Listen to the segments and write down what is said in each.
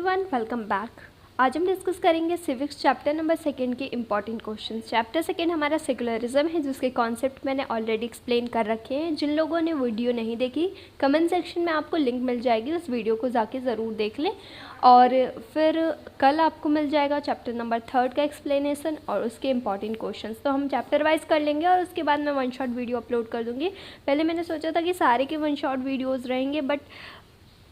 Everyone, welcome back. आज हम discuss करेंगे सिविक्स चैप्टर नंबर 2 के इम्पॉर्टेंट क्वेश्चन। चैप्टर 2 हमारा सेकुलरिज्म है, जिसके कॉन्सेप्ट मैंने ऑलरेडी एक्सप्लेन कर रखे हैं। जिन लोगों ने वीडियो नहीं देखी, कमेंट सेक्शन में आपको लिंक मिल जाएगी, उस वीडियो को जाके ज़रूर देख लें। और फिर कल आपको मिल जाएगा चैप्टर नंबर 3 का एक्सप्लेनेशन और उसके इम्पॉर्टेंट क्वेश्चंस। तो हम चैप्टर वाइज कर लेंगे और उसके बाद मैं वन शॉट वीडियो अपलोड कर दूँगी। पहले मैंने सोचा था कि सारे के वन शॉट वीडियोज़ रहेंगे, बट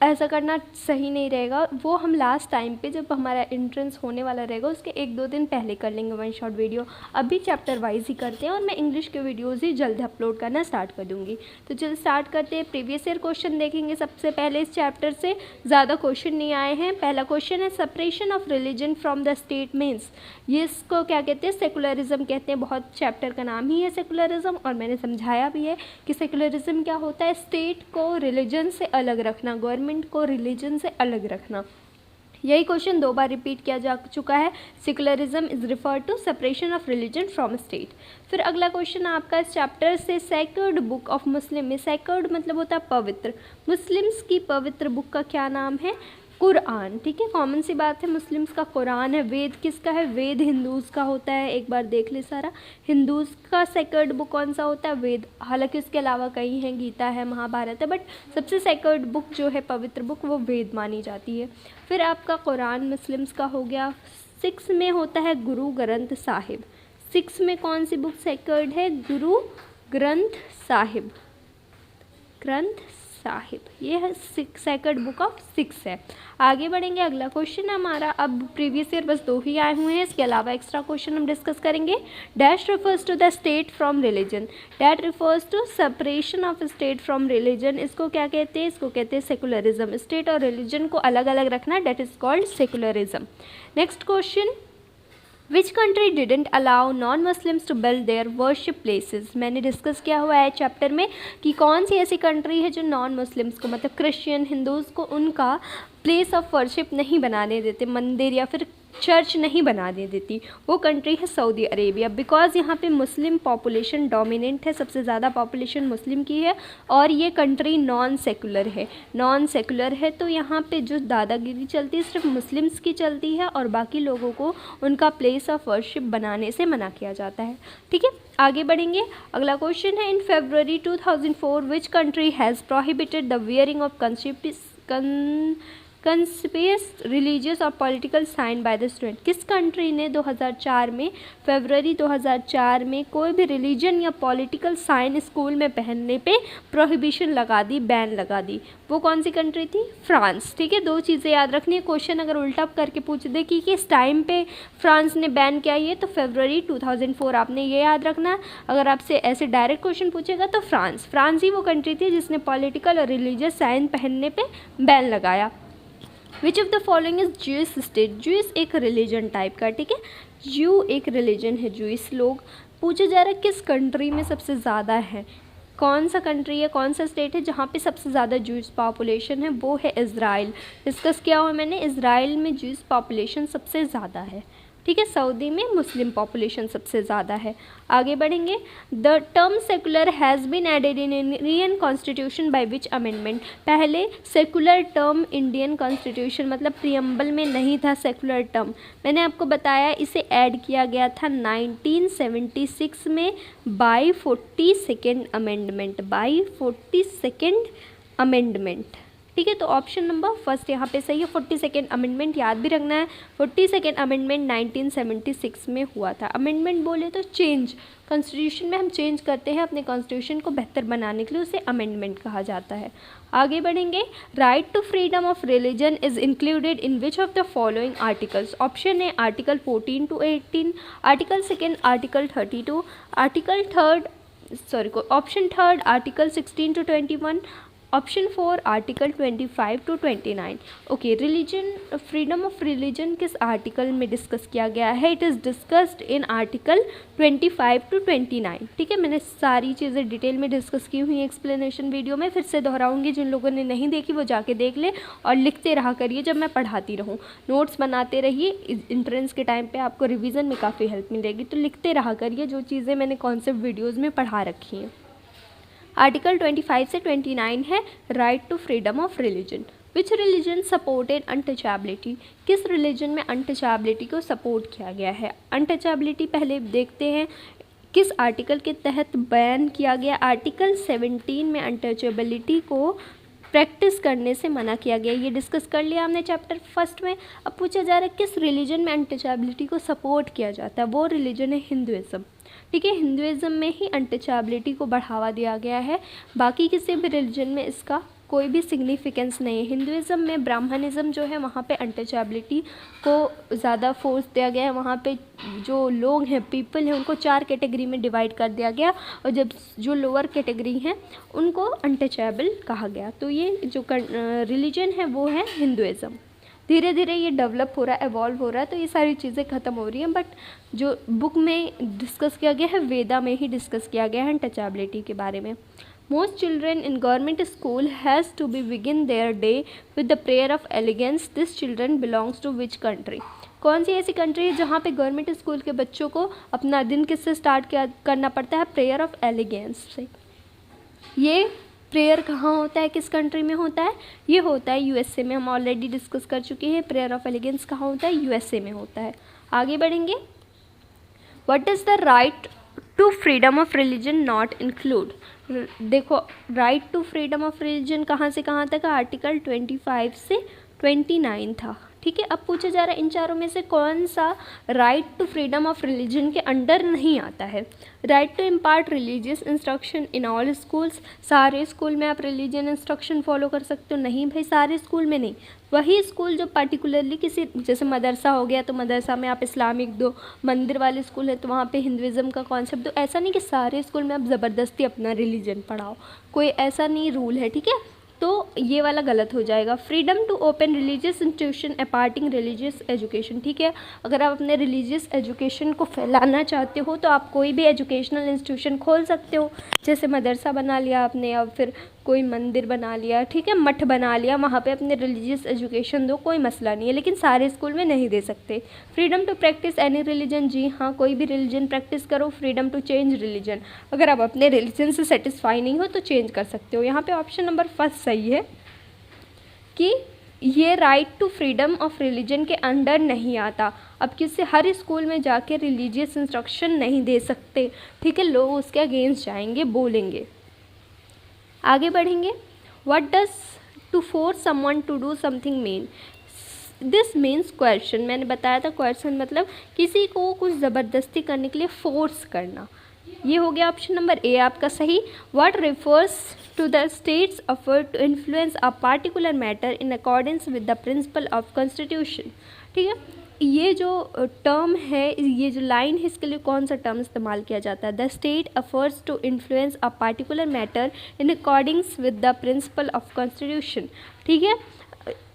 ऐसा करना सही नहीं रहेगा। वो हम लास्ट टाइम पे जब हमारा एंट्रेंस होने वाला रहेगा उसके 1-2 दिन पहले कर लेंगे वन शॉट वीडियो। अभी चैप्टर वाइज ही करते हैं और मैं इंग्लिश के वीडियोज़ ही जल्द अपलोड करना स्टार्ट कर दूँगी। तो चलिए स्टार्ट करते हैं। प्रीवियस ईयर क्वेश्चन देखेंगे सबसे पहले। इस चैप्टर से ज़्यादा क्वेश्चन नहीं आए हैं। पहला क्वेश्चन है, separation of religion from the state means. ये इसको क्या कहते हैं? सेकुलरिज्म कहते हैं। बहुत चैप्टर का नाम ही है सेकुलरिज्म, और मैंने समझाया भी है कि सेकुलरिज्म क्या होता है। स्टेट को रिलीजन से अलग रखना, गवर्नमेंट को रिलीजन से अलग रखना। यही क्वेश्चन 2 बार रिपीट किया जा चुका है। Secularism is refer to separation of religion from state. फिर अगला क्वेश्चन आपका इस चैप्टर से, सेक्रेड बुक ऑफ मुस्लिम में। सेक्रेड मतलब होता है पवित्र। मुस्लिम्स की पवित्र बुक का क्या नाम है? कुरान। ठीक है, कॉमन सी बात है, मुस्लिम्स का कुरान है। वेद किसका है? वेद हिंदूज़ का होता है। एक बार देख ले सारा, हिंदूज़ का सेक्रेड बुक कौन सा होता है? वेद। हालांकि उसके अलावा कई हैं, गीता है, महाभारत है, बट सबसे सेक्रेड बुक जो है, पवित्र बुक, वो वेद मानी जाती है। फिर आपका कुरान मुस्लिम्स का हो गया। 6 में होता है गुरु ग्रंथ साहिब। 6 में कौन सी बुक सेक्रेड है? गुरु ग्रंथ साहिब। ग्रंथ साहिब, ये है सेक्रेड बुक ऑफ 6 है। आगे बढ़ेंगे। अगला क्वेश्चन हमारा, अब प्रीवियस ईयर बस 2 ही आए हुए हैं, इसके अलावा एक्स्ट्रा क्वेश्चन हम डिस्कस करेंगे। Dash refers to the state from religion. That refers to separation of state from religion. इसको क्या कहते हैं? इसको कहते हैं सेकुलरिज्म। स्टेट और रिलीजन को अलग अलग रखना, that is called secularism. Next question, which country didn't allow non Muslims to build their worship places. मैंने डिस्कस किया हुआ है चैप्टर में कि कौन सी ऐसी कंट्री है जो नॉन मुस्लिम्स को, मतलब क्रिश्चियन, हिंदूज़ को, उनका प्लेस ऑफ वर्शिप नहीं बनाने देते, मंदिर या फिर चर्च नहीं बनाने देती। वो कंट्री है सऊदी अरेबिया। बिकॉज यहाँ पे मुस्लिम पॉपुलेशन डोमिनेंट है, सबसे ज़्यादा पॉपुलेशन मुस्लिम की है, और ये कंट्री नॉन सेकुलर है। नॉन सेकुलर है तो यहाँ पे जो दादागिरी चलती है सिर्फ मुस्लिम्स की चलती है, और बाकी लोगों को उनका प्लेस ऑफ वर्शिप बनाने से मना किया जाता है। ठीक है, आगे बढ़ेंगे। अगला क्वेश्चन है, in February 2004 which country has prohibited the wearing of conspicuous religious और political sign by the student. किस कंट्री ने 2004 में, फरवरी 2004 में कोई भी रिलीजन या पॉलिटिकल साइन स्कूल में पहनने पे प्रोहिबिशन लगा दी, बैन लगा दी? वो कौन सी कंट्री थी? फ्रांस। ठीक है, 2 चीज़ें याद रखनी है। क्वेश्चन अगर उल्टा करके पूछ दे कि किस टाइम पे फ्रांस ने बैन किया ये, तो फरवरी 2004 आपने ये याद रखना। अगर आपसे ऐसे डायरेक्ट क्वेश्चन पूछेगा तो फ्रांस ही वो कंट्री थी जिसने पॉलिटिकल और रिलीजियस साइन पहनने पे बैन लगाया। विच of the following is Jewish state. Jewish एक रिलीजन टाइप का, ठीक है, ज्यू एक रिलीजन है, ज्यूइश लोग। पूछा जा रहा है किस कंट्री में सबसे ज़्यादा है, कौन सा कंट्री है, कौन सा स्टेट है जहाँ पे सबसे ज़्यादा ज्यूइश पॉपुलेशन है? वो है इज़राइल। डिस्कस किया हुआ मैंने, इज़राइल में ज्यूइश पॉपुलेशन सबसे ज़्यादा है। ठीक है, सऊदी में मुस्लिम पॉपुलेशन सबसे ज़्यादा है। आगे बढ़ेंगे। The term secular has been added in Indian constitution by which amendment. पहले सेकुलर टर्म इंडियन कॉन्स्टिट्यूशन मतलब प्रियम्बल में नहीं था सेकुलर टर्म। मैंने आपको बताया इसे ऐड किया गया था 1976 में bye 42nd amendment, bye 42nd amendment. ठीक है, तो ऑप्शन नंबर फर्स्ट यहाँ पे सही है। 42nd अमेंडमेंट याद भी रखना है। 42nd अमेंडमेंट 1976 में हुआ था। अमेंडमेंट बोले तो चेंज, कॉन्स्टिट्यूशन में हम चेंज करते हैं अपने कॉन्स्टिट्यूशन को बेहतर बनाने के लिए, उसे अमेंडमेंट कहा जाता है। आगे बढ़ेंगे। Right to freedom of religion is included in which of the following articles. Option है article 14 to 18, article 2 article 32, article 3 option 3 article 16 to 21, option 4 article 25 to 29। Okay, religion, freedom of religion किस article में discuss किया गया है? It is discussed in article 25 to 29। ठीक है, मैंने सारी चीज़ें डिटेल में डिस्कस की हुई हैं एक्सप्लेनेशन वीडियो में, फिर से दोहराऊंगी। जिन लोगों ने नहीं देखी वो जाके देख ले, और लिखते रहा करिए जब मैं पढ़ाती रहूँ, नोट्स बनाते रहिए। इंट्रेंस के टाइम पर आपको रिविज़न में काफ़ी हेल्प मिलेगी, तो लिखते रहा करिए जो चीज़ें मैंने कॉन्सेप्ट वीडियोज़ में पढ़ा रखी हैं। आर्टिकल 25 से 29 है right to freedom of religion. Which religion supported untouchability, किस रिलीजन में अनटचेबिलिटी को सपोर्ट किया गया है। अनटचेबिलिटी पहले देखते हैं किस आर्टिकल के तहत बैन किया गया। आर्टिकल 17 में अनटचेबिलिटी को प्रैक्टिस करने से मना किया गया। ये डिस्कस कर लिया हमने चैप्टर फर्स्ट में। अब पूछा जा रहा है किस रिलीजन में अनटचेबिलिटी को सपोर्ट किया जाता है। वो रिलीजन है हिंदुइज़्म। ठीक है, हिंदुइज़्म में ही अनटचेबिलिटी को बढ़ावा दिया गया है, बाकी किसी भी रिलीजन में इसका कोई भी सिग्निफिकेंस नहीं है। हिंदुइज़्म में ब्राह्मणिज़्म जो है वहाँ पे अनटचेबिलिटी को ज़्यादा फोर्स दिया गया है। वहाँ पे जो लोग हैं, पीपल हैं, उनको 4 कैटेगरी में डिवाइड कर दिया गया और जब जो लोअर कैटेगरी हैं उनको अनटचेबल कहा गया। तो ये जो रिलीजन है वो है हिंदुइज़्म। धीरे धीरे ये डेवलप हो रहा है, एवॉल्व हो रहा है, तो ये सारी चीज़ें ख़त्म हो रही हैं। बट जो बुक में डिस्कस किया गया है, वेदा में ही डिस्कस किया गया है अनटचेबिलिटी के बारे में। Most children in government school has to be begin their day with the prayer of elegance. This children belongs to which country? कौन सी ऐसी कंट्री है जहाँ पे गवर्नमेंट स्कूल के बच्चों को अपना दिन किससे स्टार्ट करना पड़ता है? प्रेयर ऑफ एलिगेंस से। ये प्रेयर कहाँ होता है, किस कंट्री में होता है? ये होता है यूएसए में। हम ऑलरेडी डिस्कस कर चुके हैं प्रेयर ऑफ एलिगेंस कहाँ होता है, यूएसए में होता है। आगे बढ़ेंगे। What is the right to freedom of religion not include? देखो, right to freedom of religion कहाँ से कहाँ तक? आर्टिकल 25 से 29 था। ठीक है, अब पूछा जा रहा है इन चारों में से कौन सा right to freedom of religion के अंडर नहीं आता है? Right to impart religious instruction in all schools. सारे स्कूल में आप रिलीजियन इंस्ट्रक्शन फॉलो कर सकते हो? नहीं भाई, सारे स्कूल में नहीं। वही स्कूल जो पार्टिकुलरली किसी, जैसे मदरसा हो गया तो मदरसा में आप इस्लामिक दो, मंदिर वाले स्कूल है तो वहाँ पे हिंदुइज़्म का कॉन्सेप्ट दो। ऐसा नहीं कि सारे स्कूल में आप ज़बरदस्ती अपना रिलीजन पढ़ाओ, कोई ऐसा नहीं रूल है। ठीक है, तो ये वाला गलत हो जाएगा। Freedom to open religious institution imparting religious education. ठीक है, अगर आप अपने रिलीजियस एजुकेशन को फैलाना चाहते हो तो आप कोई भी एजुकेशनल इंस्टीट्यूशन खोल सकते हो, जैसे मदरसा बना लिया आपने या फिर कोई मंदिर बना लिया, ठीक है, मठ बना लिया, वहाँ पे अपने रिलीजियस एजुकेशन दो, कोई मसला नहीं है। लेकिन सारे स्कूल में नहीं दे सकते। Freedom to practice any religion, जी हाँ, कोई भी रिलीजन प्रैक्टिस करो। फ्रीडम टू चेंज रिलीजन, अगर आप अपने रिलीजन से सेटिस्फाई नहीं हो तो चेंज कर सकते हो। यहाँ पे ऑप्शन नंबर फर्स्ट सही है कि ये right to freedom of religion के अंडर नहीं आता। अब किसी हर स्कूल में जाके रिलीजियस इंस्ट्रक्शन नहीं दे सकते। ठीक है, लोग उसके अगेंस्ट जाएंगे, बोलेंगे। आगे बढ़ेंगे। What does to force someone to do something mean? This means question. मैंने बताया था क्वेश्चन मतलब किसी को कुछ ज़बरदस्ती करने के लिए फोर्स करना। ये हो गया ऑप्शन नंबर ए आपका सही। What refers to the state's effort to influence a particular matter in accordance with the principle of constitution. ठीक है, ये जो टर्म है, ये जो लाइन है, इसके लिए कौन सा टर्म इस्तेमाल किया जाता है? The state efforts to influence a particular matter in accordings with the principle of constitution. ठीक है,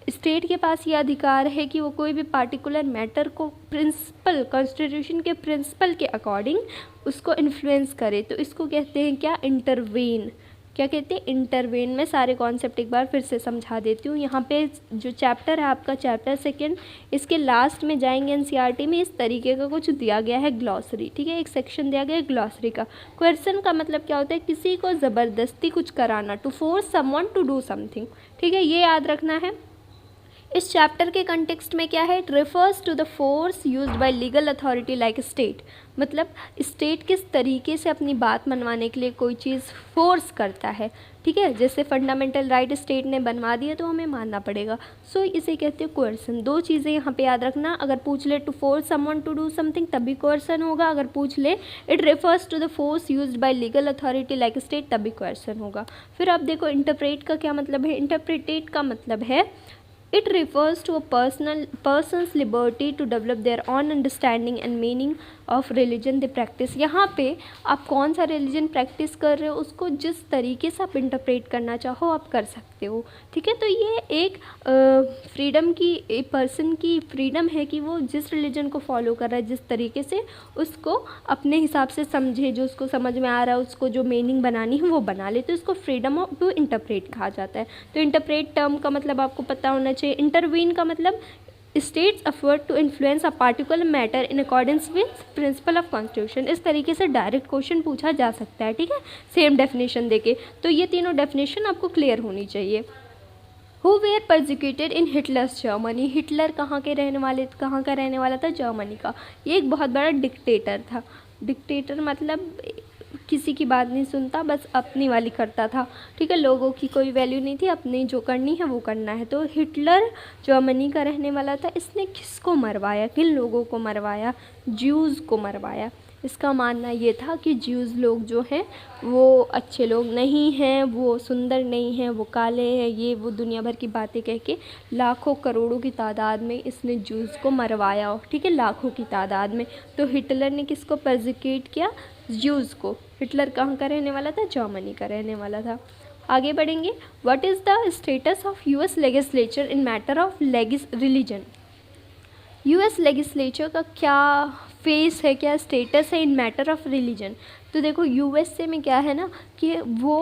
स्टेट के पास ये अधिकार है कि वो कोई भी पार्टिकुलर मैटर को प्रिंसिपल, कॉन्स्टिट्यूशन के प्रिंसिपल के अकॉर्डिंग उसको इन्फ्लुएंस करे। तो इसको कहते हैं क्या? इंटरवेन। क्या कहते हैं? इंटरवेन। में सारे कॉन्सेप्ट एक बार फिर से समझा देती हूँ। यहाँ पे जो चैप्टर है आपका, चैप्टर सेकेंड, इसके लास्ट में जाएंगे एनसीईआरटी में इस तरीके का कुछ दिया गया है ग्लॉसरी। ठीक है, एक सेक्शन दिया गया है ग्लॉसरी का। क्वेश्चन का मतलब क्या होता है? किसी को ज़बरदस्ती कुछ कराना, to force someone to do something. ठीक है, ये याद रखना है। इस चैप्टर के कंटेक्स्ट में क्या है? It refers to the force used by legal authority like state. मतलब स्टेट किस तरीके से अपनी बात मनवाने के लिए कोई चीज़ फोर्स करता है। ठीक है, जैसे फंडामेंटल राइट स्टेट ने बनवा दिया तो हमें मानना पड़ेगा। सो इसे कहते हैं कोerसन। दो चीज़ें यहाँ पे याद रखना। अगर पूछ ले to force someone to do something तभी कोerसन होगा। अगर पूछ ले it refers to the force used by legal authority like state तभी कोerसन होगा। फिर आप देखो इंटरप्रेट का क्या मतलब है? इंटरप्रेटेट का मतलब है it refers to a person's liberty to develop their own understanding and meaning of religion they practice। यहाँ पे आप कौन सा रिलीजन प्रैक्टिस कर रहे हो उसको जिस तरीके से आप इंटरप्रेट करना चाहो आप कर सकते हो। ठीक है, तो ये एक फ्रीडम की, एक पर्सन की फ्रीडम है कि वो जिस रिलीजन को फॉलो कर रहा है जिस तरीके से उसको अपने हिसाब से समझे, जो उसको समझ में आ रहा है उसको जो मीनिंग बनानी है वो बना ले। तो इसको फ्रीडम ऑफ टू इंटरप्रेट कहा जाता है। तो इंटरप्रेट टर्म का मतलब आपको पता होना चाहिए। इंटरवीन का मतलब state's effort to influence a particular matter in accordance with principle of constitution. इस तरीके से डायरेक्ट क्वेश्चन पूछा जा सकता है। ठीक है, सेम डेफिनेशन देके। तो ये तीनों डेफिनेशन आपको क्लियर होनी चाहिए। Who were persecuted in Hitler's Germany. Hitler कहाँ का रहने वाला था? जर्मनी का। ये एक बहुत बड़ा डिक्टेटर था। डिक्टेटर मतलब किसी की बात नहीं सुनता, बस अपनी वाली करता था, ठीक है। लोगों की कोई वैल्यू नहीं थी, अपनी जो करनी है वो करना है। तो हिटलर जर्मनी का रहने वाला था। इसने किसको मरवाया? किन लोगों को मरवाया? ज्यूज़ को मरवाया। इसका मानना ये था कि ज्यूज़ लोग जो हैं वो अच्छे लोग नहीं हैं, वो सुंदर नहीं हैं, वो काले हैं, ये वो दुनिया भर की बातें कह के लाखों करोड़ों की तादाद में इसने ज्यूज़ को मरवाया, ठीक है, लाखों की तादाद में। तो हिटलर ने किसको परसिक्यूट किया? ज्यूज़ को। हिटलर कहाँ का रहने वाला था? जर्मनी का रहने वाला था। आगे बढ़ेंगे। What is the status of US legislature in matter of religion. US legislature का क्या फेस है, क्या स्टेटस है इन मैटर ऑफ रिलीजन। तो देखो यूएसए में क्या है ना कि वो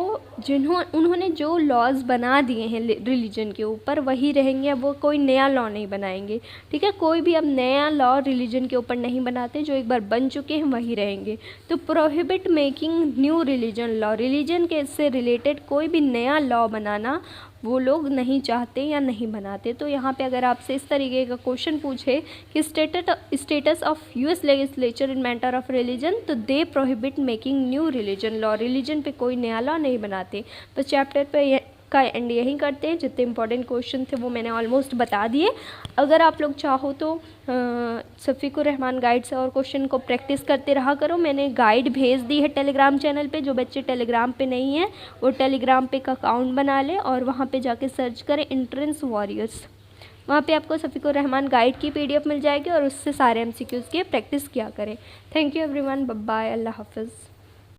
उन्होंने जो लॉज बना दिए हैं रिलीजन के ऊपर वही रहेंगे, वो कोई नया लॉ नहीं बनाएंगे, ठीक है। कोई भी अब नया लॉ रिलीजन के ऊपर नहीं बनाते, जो एक बार बन चुके हैं वही रहेंगे। तो prohibit making new religion law, religion के से रिलेटेड कोई भी नया लॉ बनाना वो लोग नहीं चाहते या नहीं बनाते। तो यहाँ पे अगर आपसे इस तरीके का क्वेश्चन पूछे कि status of US legislature in matter of religion, तो दे prohibit making new religion law, religion पे कोई नया लॉ नहीं बनाते। तो चैप्टर पे का एंड यहीं करते हैं। जितने इंपॉर्टेंट क्वेश्चन थे वो मैंने ऑलमोस्ट बता दिए। अगर आप लोग चाहो तो शफीकुर रहमान गाइड से और क्वेश्चन को प्रैक्टिस करते रहा करो। मैंने गाइड भेज दी है टेलीग्राम चैनल पे। जो बच्चे टेलीग्राम पे नहीं हैं वो टेलीग्राम पे एक अकाउंट बना लें और वहाँ पे जाके सर्च करें एंट्रेंस वॉरियर्स। वहाँ पे आपको शफीकुर रहमान गाइड की PDF मिल जाएगी और उससे सारे MCQs की प्रैक्टिस किया करें। Thank you everyone, bye bye, अल्लाह हाफिज़।